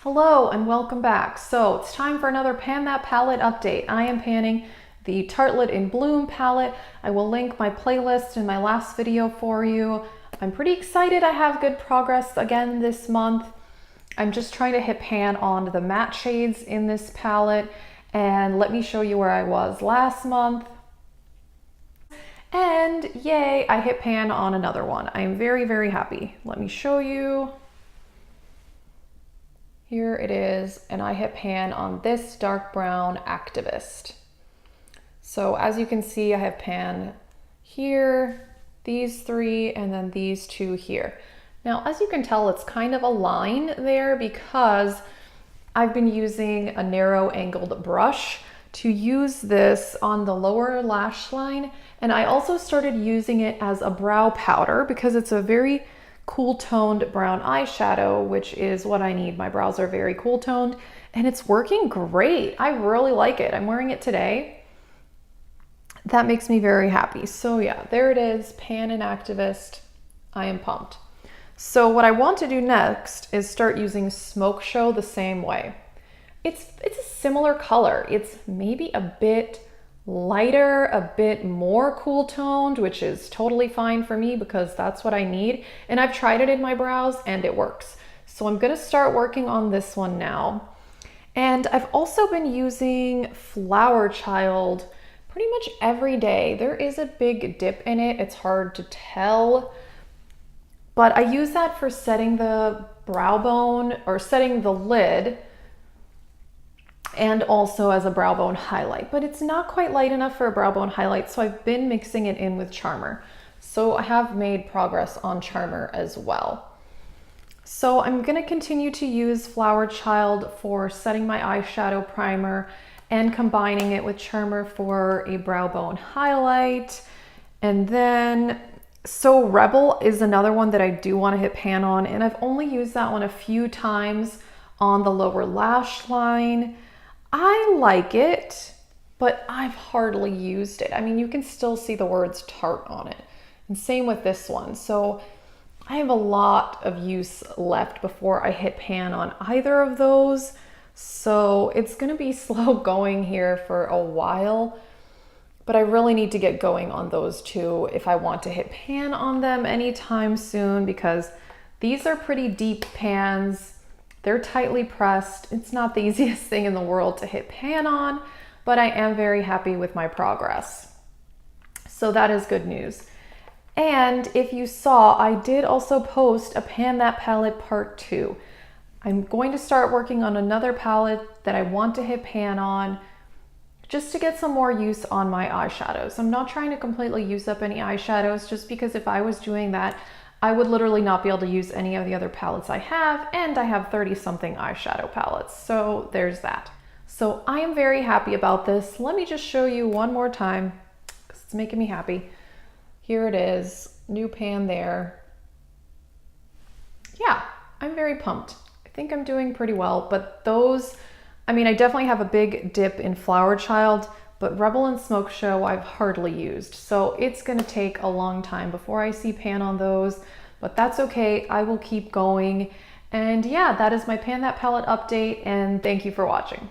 Hello and welcome back. So it's time for another Pan That Palette update. I am panning the Tartelette in Bloom palette. I will link my playlist in my last video for you. I'm pretty excited. I have good progress again this month. I'm just trying to hit pan on the matte shades in this palette, and let me show you where I was last month. And yay, I hit pan on another one. I am very, very happy. Let me show you. Here it is, and I hit pan on this dark brown Activist. So as you can see, I have pan here, these three, and then these two here. Now, as you can tell, it's kind of a line there because I've been using a narrow angled brush to use this on the lower lash line. And I also started using it as a brow powder because it's a very cool toned brown eyeshadow, which is what I need. My brows are very cool toned and it's working great. I really like it. I'm wearing it today. That makes me very happy. So yeah, there it is, Pan and Activist. I am pumped. So what I want to do next is start using Smoke Show the same way. It's a similar color. It's maybe a bit lighter, a bit more cool toned, which is totally fine for me because that's what I need. And I've tried it in my brows and it works. So I'm gonna start working on this one now. And I've also been using Flower Child pretty much every day. There is a big dip in it. It's hard to tell, but I use that for setting the brow bone or setting the lid, and also as a brow bone highlight, but it's not quite light enough for a brow bone highlight, so I've been mixing it in with Charmer. So I have made progress on Charmer as well. So I'm gonna continue to use Flower Child for setting my eyeshadow primer and combining it with Charmer for a brow bone highlight. And then, so Rebel is another one that I do wanna hit pan on, and I've only used that one a few times on the lower lash line. I like it, but I've hardly used it. I mean, you can still see the words Tarte on it. And same with this one. So I have a lot of use left before I hit pan on either of those. So it's gonna be slow going here for a while, but I really need to get going on those two if I want to hit pan on them anytime soon, because these are pretty deep pans. They're tightly pressed. It's not the easiest thing in the world to hit pan on, but I am very happy with my progress. So that is good news. And if you saw, I did also post a Pan That Palette Part 2. I'm going to start working on another palette that I want to hit pan on just to get some more use on my eyeshadows. I'm not trying to completely use up any eyeshadows, just because if I was doing that, I would literally not be able to use any of the other palettes I have, and I have 30 something eyeshadow palettes, so there's that. So I am very happy about this. Let me just show you one more time because it's making me happy. Here it is, new pan there. Yeah, I'm very pumped. I think I'm doing pretty well, but those, I mean, I definitely have a big dip in Flower Child, but Rebel and Smoke Show I've hardly used. So it's gonna take a long time before I see pan on those, but that's okay, I will keep going. And yeah, that is my Pan That Palette update, and thank you for watching.